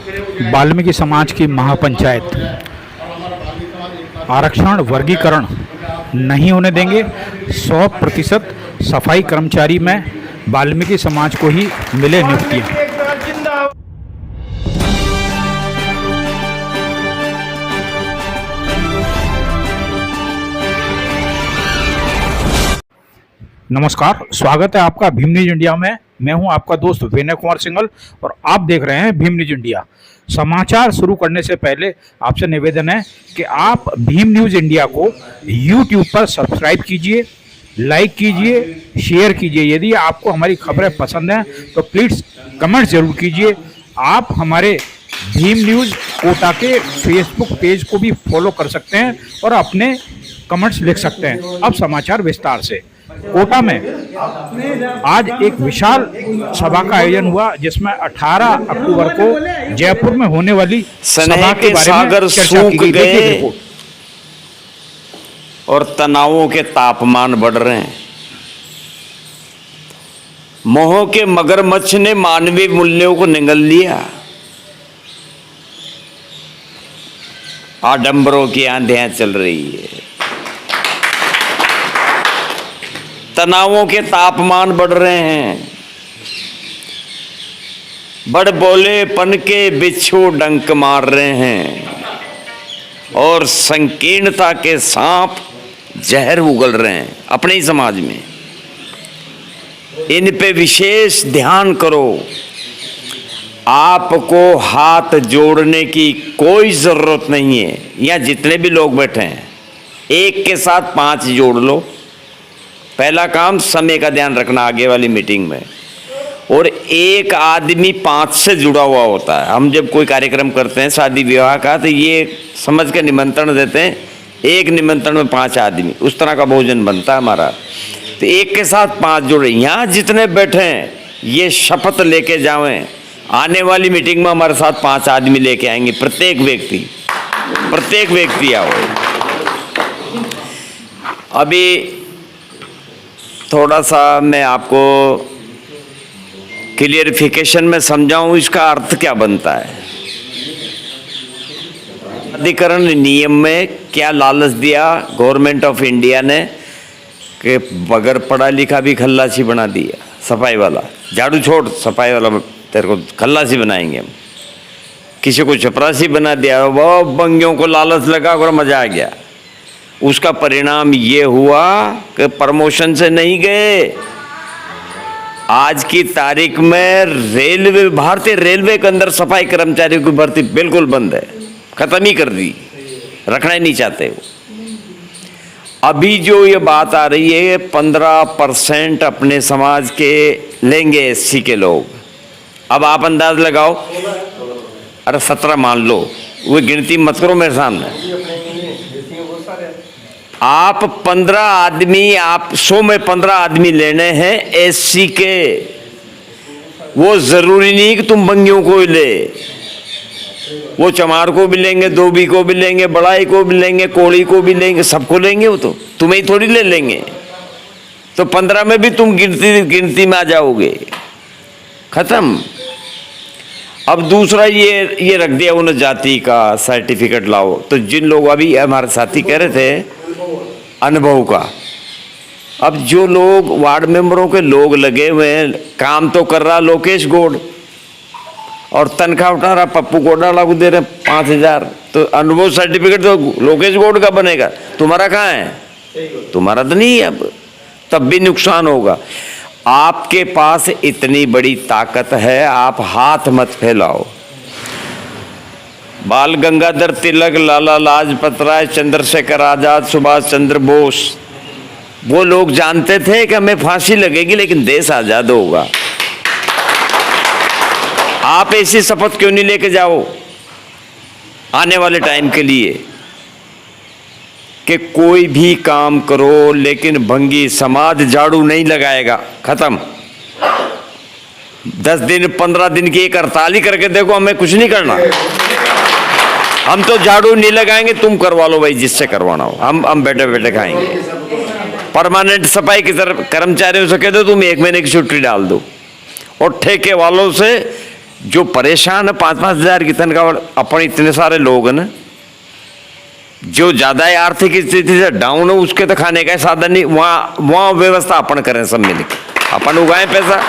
वाल्मीकि समाज की महापंचायत, आरक्षण वर्गीकरण नहीं होने देंगे। 100% सफाई कर्मचारी में वाल्मीकि समाज को ही मिले नियुक्तियां। नमस्कार, स्वागत है आपका भीम न्यूज इंडिया में। मैं हूं आपका दोस्त विनय कुमार सिंघल और आप देख रहे हैं भीम न्यूज इंडिया। समाचार शुरू करने से पहले आपसे निवेदन है कि आप भीम न्यूज इंडिया को यूट्यूब पर सब्सक्राइब कीजिए, लाइक कीजिए, शेयर कीजिए। यदि आपको हमारी खबरें पसंद हैं तो प्लीज़ कमेंट जरूर कीजिए। आप हमारे भीम न्यूज कोटा के फेसबुक पेज को भी फॉलो कर सकते हैं और अपने कमेंट्स लिख सकते हैं। अब समाचार विस्तार से। कोटा में आज एक विशाल सभा का आयोजन हुआ जिसमें 18 अक्टूबर को जयपुर में होने वाली सभा के बारे में चर्चा की गई। देखिए रिपोर्ट। और तनावों के तापमान बढ़ रहे हैं। मोह के मगरमच्छ ने मानवीय मूल्यों को निगल लिया। आडंबरों की आंधियां चल रही है। तनावों के तापमान बढ़ रहे हैं। बड़बोलेपन के बिच्छू डंक मार रहे हैं और संकीर्णता के सांप जहर उगल रहे हैं अपने ही समाज में। इन पे विशेष ध्यान करो। आपको हाथ जोड़ने की कोई जरूरत नहीं है। यहाँ जितने भी लोग बैठे हैं, एक के साथ 5 जोड़ लो। पहला काम समय का ध्यान रखना आगे वाली मीटिंग में। और एक आदमी 5 से जुड़ा हुआ होता है। हम जब कोई कार्यक्रम करते हैं शादी विवाह का, तो ये समझ के निमंत्रण देते हैं, एक निमंत्रण में 5 आदमी, उस तरह का भोजन बनता है हमारा। तो एक के साथ 5 जोड़े। यहाँ जितने बैठे हैं ये शपथ लेके जावें, आने वाली मीटिंग में हमारे साथ 5 आदमी लेके आएंगे। प्रत्येक व्यक्ति आओ। अभी थोड़ा सा मैं आपको क्लियरिफिकेशन में समझाऊं इसका अर्थ क्या बनता है। अधिकरण नियम में क्या लालच दिया गवर्नमेंट ऑफ इंडिया ने कि बगैर पढ़ा लिखा भी खल्लासी बना दिया। सफाई वाला, झाड़ू छोड़, सफाई वाला तेरे को खल्लासी बनाएंगे हम। किसी को चपरासी बना दिया। वो बंगियों को लालच लगा और मजा आ गया। उसका परिणाम ये हुआ कि प्रमोशन से नहीं गए। आज की तारीख में रेलवे, भारतीय रेलवे के अंदर सफाई कर्मचारियों की भर्ती बिल्कुल बंद है। खत्म ही कर दी, रखना ही नहीं चाहते वो। अभी जो ये बात आ रही है 15% अपने समाज के लेंगे SC के लोग। अब आप अंदाज लगाओ। अरे 17 मान लो, वो गिनती मत करो मेरे सामने। आप 15 आदमी, आप 100 में 15 आदमी लेने हैं SC के। वो जरूरी नहीं कि तुम बंगियों को ही ले। वो चमार को भी लेंगे, धोबी को भी लेंगे, बड़ाई को भी लेंगे, कोड़ी को भी लेंगे, सबको लेंगे। वो तो तुम्हें ही थोड़ी ले लेंगे। तो 15 में भी तुम गिनती में आ जाओगे। खत्म। अब दूसरा ये रख दिया उन्होंने, जाति का सर्टिफिकेट लाओ। तो जिन लोग, अभी हमारे साथी कह रहे थे अनुभव का, अब जो लोग वार्ड मेंबरों के लोग लगे हुए हैं, काम तो कर रहा लोकेश गौड़ और तनख्वाह उठा रहा पप्पू गोडाला को दे रहे 5,000। तो अनुभव सर्टिफिकेट तो लोकेश गौड़ का बनेगा, तुम्हारा कहाँ है? तुम्हारा तो नहीं है। अब तब भी नुकसान होगा। आपके पास इतनी बड़ी ताकत है, आप हाथ मत फैलाओ। बाल गंगाधर तिलक, लाला लाजपत राय, चंद्रशेखर आजाद, सुभाष चंद्र बोस, वो लोग जानते थे कि हमें फांसी लगेगी लेकिन देश आजाद होगा। आप ऐसी शपथ क्यों नहीं लेके जाओ आने वाले टाइम के लिए कि कोई भी काम करो लेकिन भंगी समाज झाड़ू नहीं लगाएगा। खत्म। 10 दिन 15 दिन की एक हड़ताल ही करके देखो, हमें कुछ नहीं करना। हम तो झाड़ू नहीं लगाएंगे, तुम करवा लो भाई जिससे करवाना हो। हम बैठे बैठे खाएंगे। परमानेंट सफाई की तरफ कर्मचारियों से कह दो तुम 1 महीने की छुट्टी डाल दो। और ठेके वालों से जो परेशान है 5-5 हजार की तनख्वाह, अपन इतने सारे लोग हैं ना, जो ज्यादा आर्थिक स्थिति से डाउन है उसके तो खाने का साधन नहीं, वहाँ व्यवस्था अपन करें सब मिलकर, अपन उगाएं पैसा,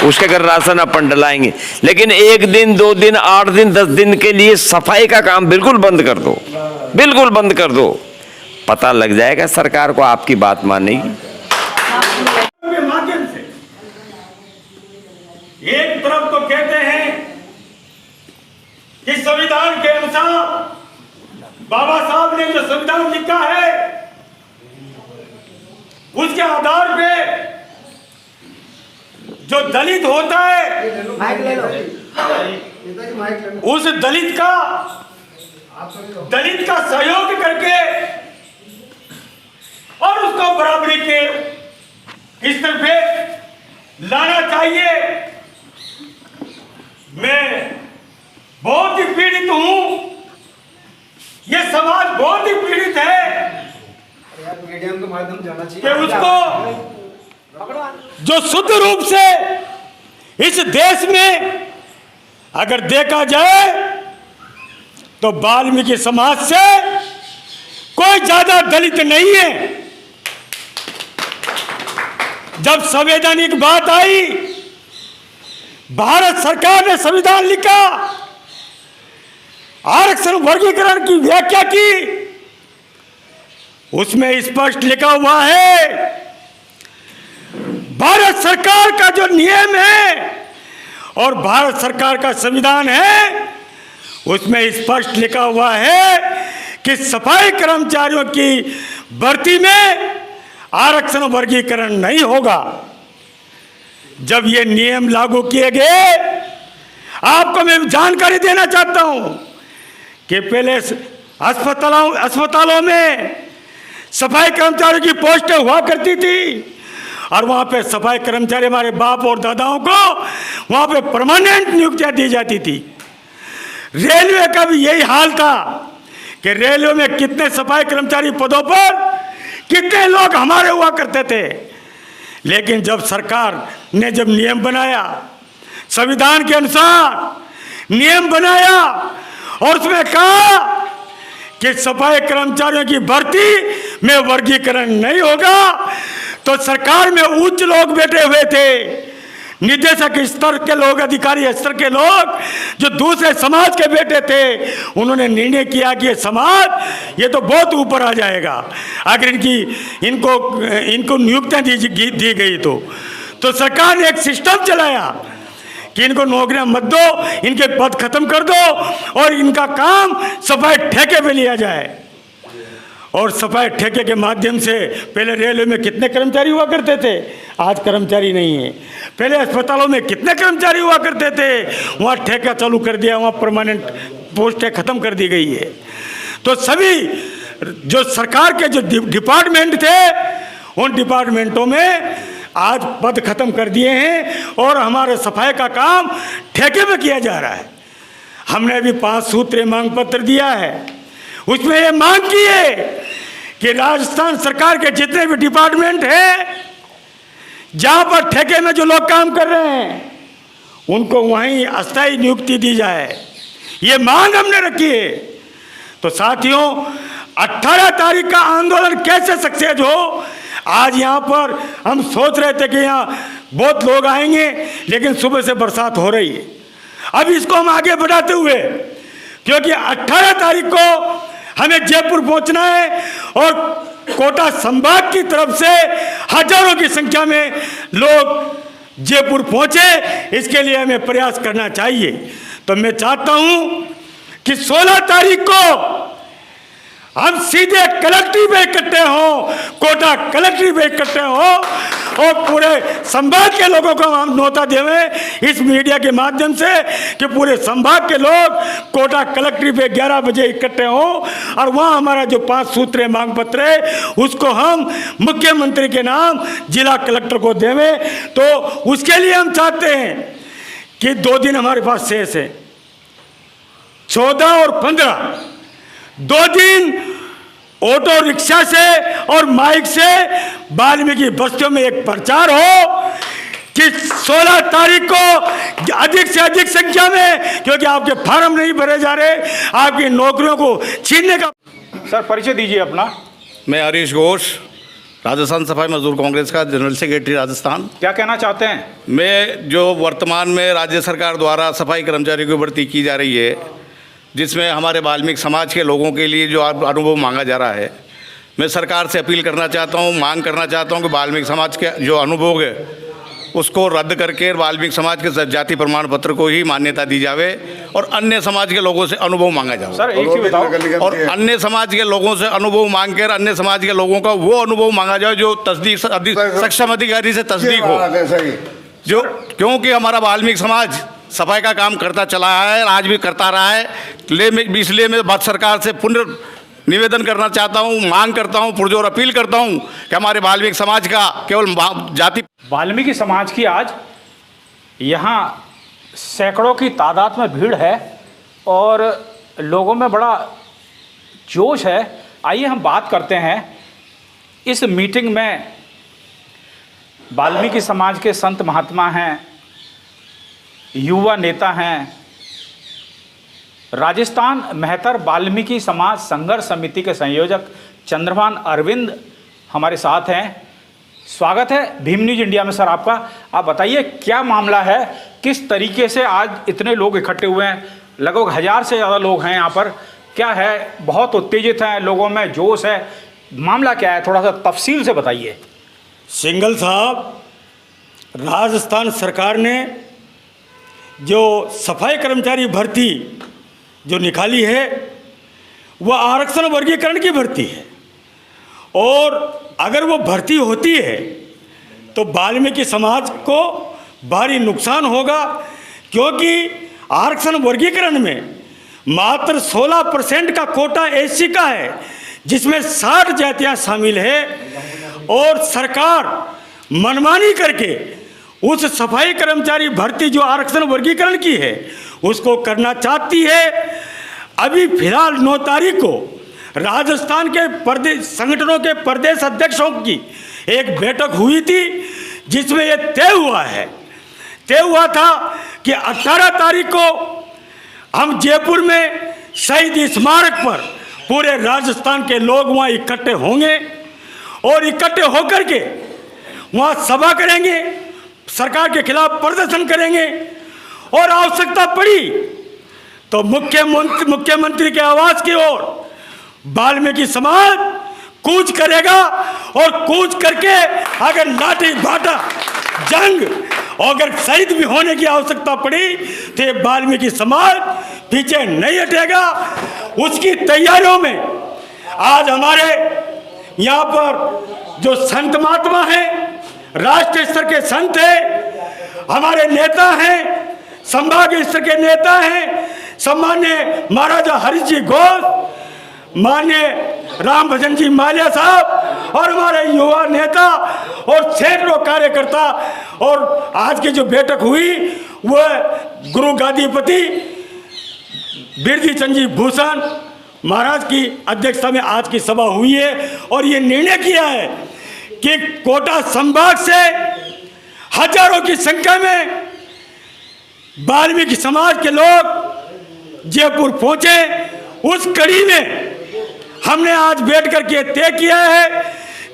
उसके घर राशन अपन डलाएंगे। लेकिन 1 दिन 2 दिन 8 दिन 10 दिन के लिए सफाई का काम बिल्कुल बंद कर दो, बिल्कुल बंद कर दो, पता लग जाएगा सरकार को आपकी बात मानेगी। के माध्यम से एक तरफ तो कहते हैं कि संविधान के अनुसार बाबा साहब ने जो संविधान लिखा है उसके आधार पे जो दलित होता है उस दलित का सहयोग करके और उसको बराबरी के स्तर पे लाना चाहिए। मैं बहुत ही पीड़ित हूं, ये समाज बहुत ही पीड़ित है मीडियम के माध्यम जाना चाहिए कि उसको जो शुद्ध रूप से इस देश में अगर देखा जाए तो वाल्मीकि समाज से कोई ज्यादा दलित नहीं है। जब संवैधानिक बात आई, भारत सरकार ने संविधान लिखा, आरक्षण वर्गीकरण की व्याख्या की, उसमें स्पष्ट लिखा हुआ है भारत सरकार का जो नियम है और भारत सरकार का संविधान है उसमें स्पष्ट लिखा हुआ है कि सफाई कर्मचारियों की भर्ती में आरक्षण वर्गीकरण नहीं होगा। जब ये नियम लागू किए गए, आपको मैं जानकारी देना चाहता हूं कि पहले अस्पतालों में सफाई कर्मचारियों की पोस्टें हुआ करती थी और वहाँ पे सफाई कर्मचारी हमारे बाप और दादाओं को वहाँ पे परमानेंट नियुक्तियाँ दी जाती थी। रेलवे का भी यही हाल था कि रेलवे में कितने सफाई कर्मचारी पदों पर कितने लोग हमारे हुआ करते थे। लेकिन जब सरकार ने जब नियम बनाया, संविधान के अनुसार नियम बनाया और उसमें कहा कि सफाई कर्मचारियों की भर्ती में वर्गीकरण नहीं होगा, तो सरकार में उच्च लोग बैठे हुए थे, निदेशक स्तर के लोग, अधिकारी स्तर के लोग जो दूसरे समाज के बेटे थे, उन्होंने निर्णय किया कि ये समाज ये तो बहुत ऊपर आ जाएगा अगर इनको नियुक्तियां दी गई तो सरकार ने एक सिस्टम चलाया कि इनको नौकरियां मत दो, इनके पद खत्म कर दो और इनका काम सफाई ठेके पे लिया जाए। और सफाई ठेके के माध्यम से पहले रेलवे में कितने कर्मचारी हुआ करते थे, आज कर्मचारी नहीं है। पहले अस्पतालों में कितने कर्मचारी हुआ करते थे, वहाँ ठेका चालू कर दिया, वहाँ परमानेंट पोस्टें खत्म कर दी गई है। तो सभी जो सरकार के जो डिपार्टमेंट थे उन डिपार्टमेंटों में आज पद खत्म कर दिए हैं और हमारे सफाई का काम ठेके में किया जा रहा है। हमने भी 5 सूत्रीय मांग पत्र दिया है, उसमें ये मांग की है कि राजस्थान सरकार के जितने भी डिपार्टमेंट हैं जहाँ पर ठेके में जो लोग काम कर रहे हैं उनको वहीं अस्थायी नियुक्ति दी जाए, ये मांग हमने रखी है। तो साथियों, 18 तारीख का आंदोलन कैसे सक्सेस हो, आज यहाँ पर हम सोच रहे थे कि यहाँ बहुत लोग आएंगे, लेकिन सुबह से बरसात हो रही है। अब इसको हम आगे बढ़ाते हुए, क्योंकि 18 तारीख को हमें जयपुर पहुंचना है और कोटा संभाग की तरफ से हजारों की संख्या में लोग जयपुर पहुंचे, इसके लिए हमें प्रयास करना चाहिए। तो मैं चाहता हूं कि 16 तारीख को हम सीधे कलेक्ट्रेट में इकट्ठे हों, कोटा कलेक्ट्रेट में इकट्ठे हों और पूरे संभाग के लोगों को हम न्योता देवें इस मीडिया के माध्यम से कि पूरे संभाग के लोग कोटा कलेक्ट्रेट पे 11 बजे इकट्ठे हों और वहाँ हमारा जो 5 सूत्रीय मांग पत्र है उसको हम मुख्यमंत्री के नाम जिला कलेक्टर को देवें। तो उसके लिए हम चाहते हैं कि 2 दिन हमारे पास शेष है, 14 और 15, 2 दिन ऑटो रिक्शा से और माइक से वाल्मीकि बस्तियों में एक प्रचार हो कि 16 तारीख को अधिक से अधिक संख्या में, क्योंकि आपके फार्म नहीं भरे जा रहे, आपकी नौकरियों को छीनने का। सर परिचय दीजिए अपना। मैं हरीश घोष, राजस्थान सफाई मजदूर कांग्रेस का जनरल सेक्रेटरी राजस्थान। क्या कहना चाहते हैं? मैं जो वर्तमान में राज्य सरकार द्वारा सफाई कर्मचारियों की भर्ती की जा रही है, जिसमें हमारे वाल्मीकि समाज के लोगों के लिए जो अनुभव मांगा जा रहा है, मैं सरकार से अपील करना चाहता हूं, मांग करना चाहता हूं कि वाल्मीकि समाज के जो अनुभव है उसको रद्द करके वाल्मीकि समाज के जाति प्रमाण पत्र को ही मान्यता दी जावे और अन्य समाज के लोगों से अनुभव मांगा जाए। सर एक चीज बताओ। और अन्य समाज के लोगों से अनुभव मांग कर अन्य समाज के लोगों का वो अनुभव मांगा जाए जो तस्दीक सक्षम अधिकारी से तस्दीक हो, जो क्योंकि हमारा वाल्मीकि समाज सफाई का काम करता चला है, आज भी करता रहा है। इसलिए मैं भारत सरकार से निवेदन करना चाहता हूं, मांग करता हूं, पुरजोर अपील करता हूं कि हमारे वाल्मीकि समाज का केवल जाति वाल्मीकि समाज की आज यहाँ सैकड़ों की तादाद में भीड़ है और लोगों में बड़ा जोश है। आइए हम बात करते हैं इस मीटिंग में। वाल्मीकि समाज के संत महात्मा हैं, युवा नेता हैं। राजस्थान मेहतर वाल्मीकि समाज संघर्ष समिति के संयोजक चंद्रभान अरविंद हमारे साथ हैं। स्वागत है भीम न्यूज इंडिया में सर आपका। आप बताइए क्या मामला है, किस तरीके से आज इतने लोग इकट्ठे हुए हैं? लगभग 1000 से ज़्यादा लोग हैं यहाँ पर। क्या है, बहुत उत्तेजित हैं, लोगों में जोश है, मामला क्या है, थोड़ा सा तफसील से बताइए। सिंघल साहब, राजस्थान सरकार ने जो सफाई कर्मचारी भर्ती जो निकाली है वह आरक्षण वर्गीकरण की भर्ती है, और अगर वो भर्ती होती है तो वाल्मीकि समाज को भारी नुकसान होगा, क्योंकि आरक्षण वर्गीकरण में मात्र 16% का कोटा एससी का है, जिसमें 60 जातियां शामिल है, और सरकार मनमानी करके उस सफाई कर्मचारी भर्ती जो आरक्षण वर्गीकरण की है उसको करना चाहती है। अभी फिलहाल 9 तारीख को राजस्थान के प्रदेश संगठनों के प्रदेश अध्यक्षों की एक बैठक हुई थी, जिसमें यह तय हुआ था कि 18 तारीख को हम जयपुर में शहीद स्मारक पर पूरे राजस्थान के लोग वहाँ इकट्ठे होंगे और इकट्ठे होकर के वहाँ सभा करेंगे, सरकार के खिलाफ प्रदर्शन करेंगे, और आवश्यकता पड़ी तो मुख्यमंत्री के आवास की ओर वाल्मीकि समाज कूच करेगा, और कूच करके अगर लाठी भाटा जंग और अगर शहीद भी होने की आवश्यकता पड़ी तो वाल्मीकि समाज पीछे नहीं हटेगा। उसकी तैयारियों में आज हमारे यहाँ पर जो संत महात्मा हैं, राष्ट्रीय स्तर के संत हैं, हमारे नेता हैं, संभाग स्तर के नेता हैं, सम्मान्य महाराजा हरीश जी घोष, माननीय राम भजन जी माल्या साहब, और हमारे युवा नेता और सैकड़ों कार्यकर्ता। और आज की जो बैठक हुई वह गुरु गादीपति बिरजी चंद जी भूषण महाराज की अध्यक्षता में आज की सभा हुई है, और ये निर्णय किया है कि कोटा संभाग से हजारों की संख्या में वाल्मीकि समाज के लोग जयपुर पहुंचे। उस कड़ी में हमने आज बैठ करके तय किया है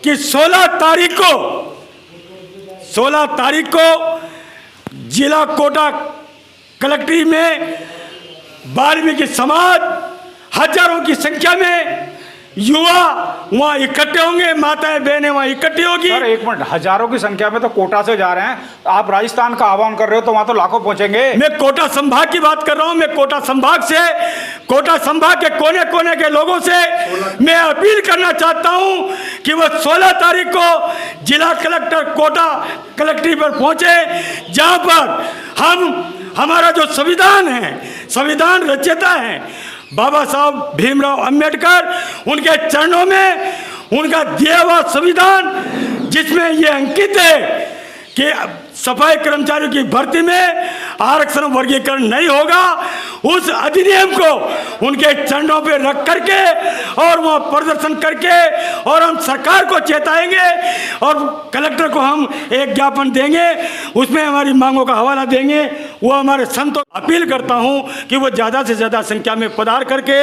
कि 16 तारीख को जिला कोटा कलेक्ट्रेट में वाल्मीकि समाज हजारों की संख्या में युवा वहाँ इकट्ठे होंगे, माताएं बहनें वहाँ इकट्ठी होगी। सर एक मिनट, हजारों की संख्या में तो कोटा से जा रहे हैं, आप राजस्थान का आह्वान कर रहे हो तो वहाँ तो लाखों पहुंचेंगे। मैं कोटा संभाग की बात कर रहा हूँ। मैं कोटा संभाग के कोने कोने के लोगों से मैं अपील करना चाहता हूँ कि वह 16 तारीख को जिला कलेक्टर कोटा कलेक्ट्रेट पर पहुँचे, जहाँ पर हमारा जो संविधान है, संविधान रचयिता है बाबा साहब भीमराव अंबेडकर, उनके चरणों में उनका दिया हुआ संविधान, जिसमें ये अंकित है कि सफाई कर्मचारियों की भर्ती में आरक्षण वर्गीकरण नहीं होगा, उस अधिनियम को उनके चरणों पे रख करके और वहाँ प्रदर्शन करके और हम सरकार को चेताएंगे और कलेक्टर को हम एक ज्ञापन देंगे, उसमें हमारी मांगों का हवाला देंगे। वो हमारे संतों अपील करता हूँ कि वो ज़्यादा से ज़्यादा संख्या में पधार करके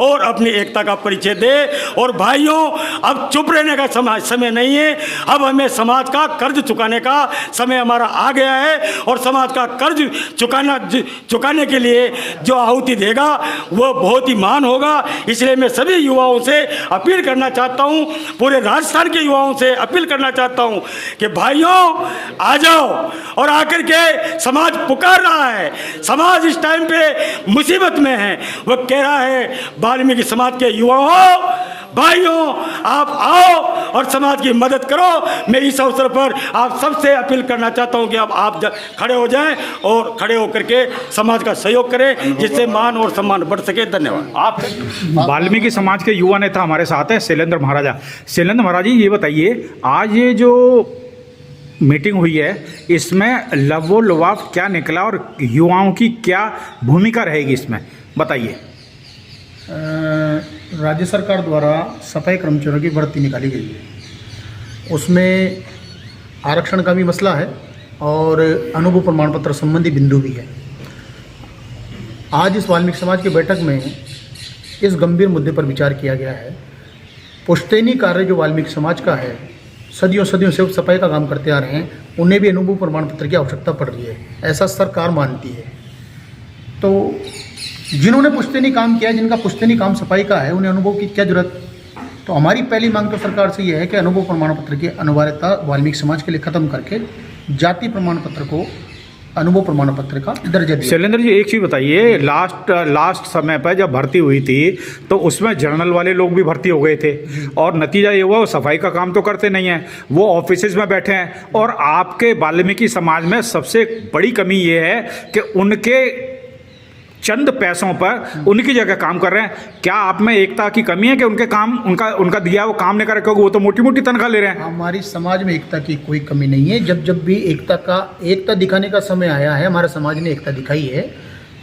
और अपनी एकता का परिचय दे। और भाइयों, अब चुप रहने का समय नहीं है, अब हमें समाज का कर्ज चुकाने का समय हमारा आ गया है और समाज का कर्ज चुकाने के लिए जो आहुति देगा वो बहुत ही महान होगा। इसलिए मैं सभी युवाओं से अपील करना चाहता हूँ, पूरे राजस्थान के युवाओं से अपील करना चाहता हूँ कि भाइयों आ जाओ और आकर के समाज पुकार रहा है, समाज इस टाइम पे मुसीबत में है। वो कह रहा है वाल्मीकि समाज के युवाओं, भाइयों आप आओ और समाज की मदद करो। मैं इस अवसर पर आप सबसे अपील करना चाहता हूं कि अब आप खड़े हो जाएं और खड़े होकर के समाज का सहयोग करें, जिससे मान और सम्मान बढ़ सके। धन्यवाद। आप वाल्मीकि समाज के युवा नेता हमारे साथ हैं शैलेंद्र महाराजा। शैलेंद्र महाराज जी, ये बताइए, आज ये जो मीटिंग हुई है इसमें लवो लुभाव क्या निकला और युवाओं की क्या भूमिका रहेगी इसमें, बताइए। राज्य सरकार द्वारा सफाई कर्मचारियों की भर्ती निकाली गई है, उसमें आरक्षण का भी मसला है और अनुभव प्रमाण पत्र संबंधी बिंदु भी है। आज इस वाल्मीकि समाज की बैठक में इस गंभीर मुद्दे पर विचार किया गया है। पुश्तैनी कार्य जो वाल्मीकि समाज का है, सदियों से वो सफाई का काम करते आ रहे हैं, उन्हें भी अनुभव प्रमाण पत्र की आवश्यकता पड़ रही है, ऐसा सरकार मानती है। तो जिन्होंने पुश्तैनी काम किया है, जिनका पुश्तैनी काम सफाई का है, उन्हें अनुभव की क्या जरूरत। तो हमारी पहली मांग तो सरकार से यह है कि अनुभव प्रमाण पत्र की अनिवार्यता वाल्मीकि समाज के लिए खत्म करके जाति प्रमाण पत्र को अनुभव प्रमाण पत्र का दर्जा दिया। शैलेंद्र जी, एक चीज़ बताइए, लास्ट समय पर जब भर्ती हुई थी तो उसमें जर्नल वाले लोग भी भर्ती हो गए थे और नतीजा ये हुआ वो सफाई का काम तो करते नहीं हैं, वो ऑफिसेज में बैठे हैं। और आपके वाल्मीकि समाज में सबसे बड़ी कमी ये है कि उनके चंद पैसों पर उनकी जगह काम कर रहे हैं। क्या आप में एकता की कमी है कि उनके काम उनका दिया वो काम नहीं कर रहे, क्योंकि वो तो मोटी मोटी तनख्वाह ले रहे हैं? हमारी समाज में एकता की कोई कमी नहीं है। जब भी एकता दिखाने का समय आया है, हमारे समाज ने एकता दिखाई है।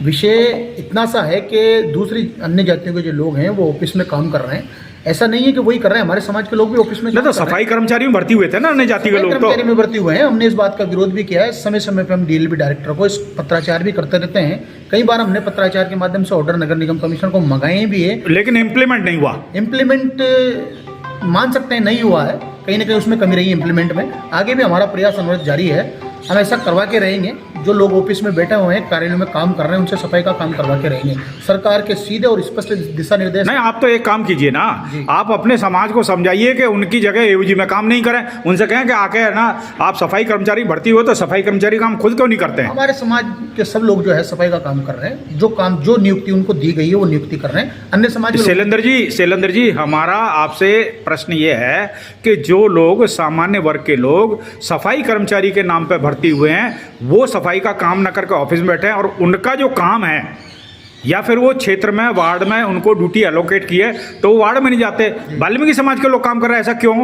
विषय इतना सा है कि दूसरी अन्य जातियों के जो लोग हैं वो ऑफिस में काम कर रहे हैं, ऐसा नहीं है कि वही कर रहे हैं, हमारे समाज के लोग भी ऑफिस में नहीं, तो सफाई कर्मचारी में भर्ती हुए थे ना अन्य जाति के लोग, तो कर्मचारी में भर्ती हुए हैं। हमने इस बात का विरोध भी किया है। समय समय पर हम डीएलबी डायरेक्टर को इस पत्राचार भी करते रहते हैं। कई बार हमने पत्राचार के माध्यम से ऑर्डर नगर निगम कमिश्नर को मंगाए भी है, लेकिन इम्प्लीमेंट नहीं हुआ। इम्प्लीमेंट मान सकते हैं नहीं हुआ है, कहीं ना कहीं उसमें कमी रही है इम्प्लीमेंट में। आगे भी हमारा प्रयास अनवरत जारी है, हम ऐसा करवा के रहेंगे। जो लोग ऑफिस में बैठे हुए हैं, कार्यालय में काम कर रहे हैं, उनसे सफाई का काम करवा के रहेंगे। सरकार के सीधे और स्पष्ट दिशा निर्देश। नहीं, आप तो एक काम कीजिए ना, आप अपने समाज को समझाइए कि उनकी जगह एओजी में काम नहीं करें, उनसे कहें कि आके है ना आप सफाई कर्मचारी भर्ती हो तो सफाई कर्मचारी काम खुद क्यों नहीं करते हैं? हमारे समाज के सब लोग जो है सफाई का काम कर रहे हैं, जो नियुक्ति उनको दी गई है वो नियुक्ति कर रहे हैं। अन्य समाज शैलेंद्र जी, हमारा आपसे प्रश्न ये है कि जो लोग सामान्य वर्ग के लोग सफाई कर्मचारी के नाम पर भर्ती हुए हैं, वो सफाई का काम न करके ऑफिस में बैठे हैं और उनका जो काम है या फिर वो क्षेत्र में वार्ड में उनको ड्यूटी एलोकेट की है तो वो वार्ड में नहीं जाते। वाल्मीकि समाज के लोग काम कर रहे हैं, ऐसा क्यों?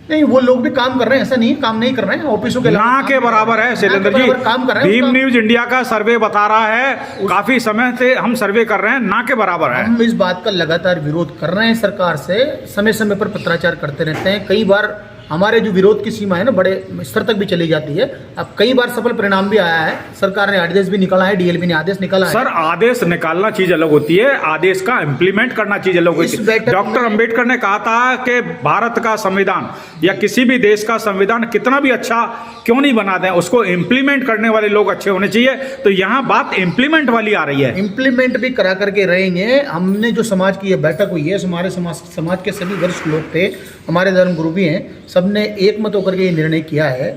नहीं, वो लोग भी काम कर रहे हैं, ऐसा नहीं काम नहीं कर रहे हैं। ऑफिसों के ना के बराबर है शैलेंद्र जी, काम कर रहे हैं। भीम न्यूज इंडिया का सर्वे बता रहा है, काफी समय से हम सर्वे कर रहे हैं, ना के बराबर है। हम इस बात का लगातार विरोध कर रहे हैं सरकार से, समय समय पर पत्राचार करते रहते हैं। कई बार हमारे जो विरोध की सीमा है ना बड़े स्तर तक भी चली जाती है। अब कई बार सफल परिणाम भी आया है, सरकार ने आदेश भी निकाला है, डीएलबी ने आदेश निकाला है। सर, आदेश निकालना चीज अलग होती है, आदेश का इम्प्लीमेंट करना चीज अलग होती है। डॉक्टर अंबेडकर ने कहा था कि भारत का संविधान या किसी भी देश का संविधान कितना भी अच्छा क्यों नहीं बना दें, उसको इम्प्लीमेंट करने वाले लोग अच्छे होने चाहिए। तो यहाँ बात इम्प्लीमेंट वाली आ रही है। इम्प्लीमेंट भी करा करके रहेंगे। हमने जो समाज की ये बैठक हुई है, हमारे समाज के सभी वरिष्ठ लोग थे, हमारे धर्मगुरु भी हैं, सबने एक मत होकर के ये निर्णय किया है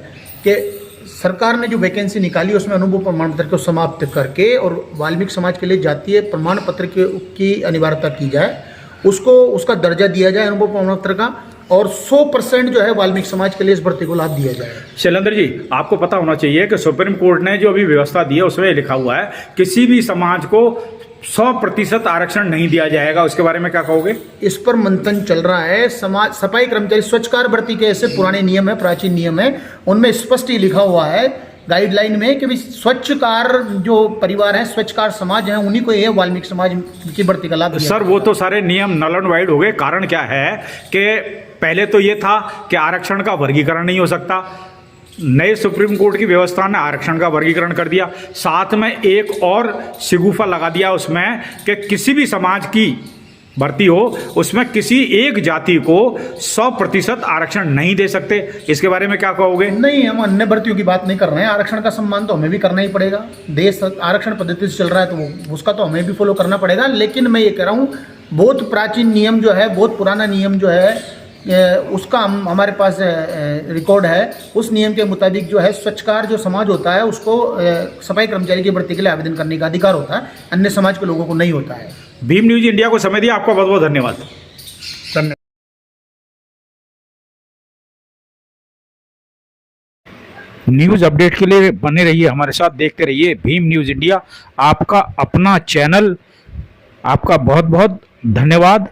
कि सरकार ने जो वैकेंसी निकाली उसमें अनुभव प्रमाण पत्र को समाप्त करके और वाल्मीकि समाज के लिए जातीय प्रमाण पत्र की अनिवार्यता की जाए, उसका दर्जा दिया जाए अनुभव प्रमाण पत्र का। और 100% जो है वाल्मीकि समाज के लिए इस भर्ती को लाभ दिया जाएगा। शैलेंद्र जी, आपको पता होना चाहिए कि सुप्रीम कोर्ट ने जो अभी व्यवस्था दी है उसमें लिखा हुआ है किसी भी समाज को 100% आरक्षण नहीं दिया जाएगा, उसके बारे में क्या कहोगे? इस पर मंथन चल रहा है। समाज सफाई कर्मचारी स्वच्छकार भर्ती के ऐसे पुराने नियम है, प्राचीन नियम है, उनमें स्पष्ट ही लिखा हुआ है गाइडलाइन में कि स्वच्छकार जो परिवार है, स्वच्छकार समाज है, उन्हीं को ये वाल्मीकि समाज की भर्ती का लाभ दिया सर, वो तो सारे नियम नल एंड वाइड हो गए। कारण क्या है कि पहले तो ये था कि आरक्षण का वर्गीकरण नहीं हो सकता, नए सुप्रीम कोर्ट की व्यवस्था ने आरक्षण का वर्गीकरण कर दिया, साथ में एक और शिगुफा लगा दिया उसमें कि किसी भी समाज की भर्ती हो उसमें किसी एक जाति को 100% आरक्षण नहीं दे सकते। इसके बारे में क्या कहोगे? नहीं, हम अन्य भर्तियों की बात नहीं कर रहे हैं। आरक्षण का सम्मान तो हमें भी करना ही पड़ेगा। देश आरक्षण पद्धति से चल रहा है तो उसका तो हमें भी फॉलो करना पड़ेगा। लेकिन मैं ये कह रहा हूँ, बहुत प्राचीन नियम जो है, बहुत पुराना नियम जो है, उसका हमारे पास रिकॉर्ड है। उस नियम के मुताबिक जो है स्वच्छकार जो समाज होता है उसको सफाई कर्मचारी की भर्ती के लिए आवेदन करने का अधिकार होता है, अन्य समाज के लोगों को नहीं होता है। भीम न्यूज इंडिया को समय दिया, आपका बहुत बहुत धन्यवाद। न्यूज अपडेट के लिए बने रहिए हमारे साथ, देखते रहिए भीम न्यूज इंडिया, आपका अपना चैनल। आपका बहुत बहुत धन्यवाद।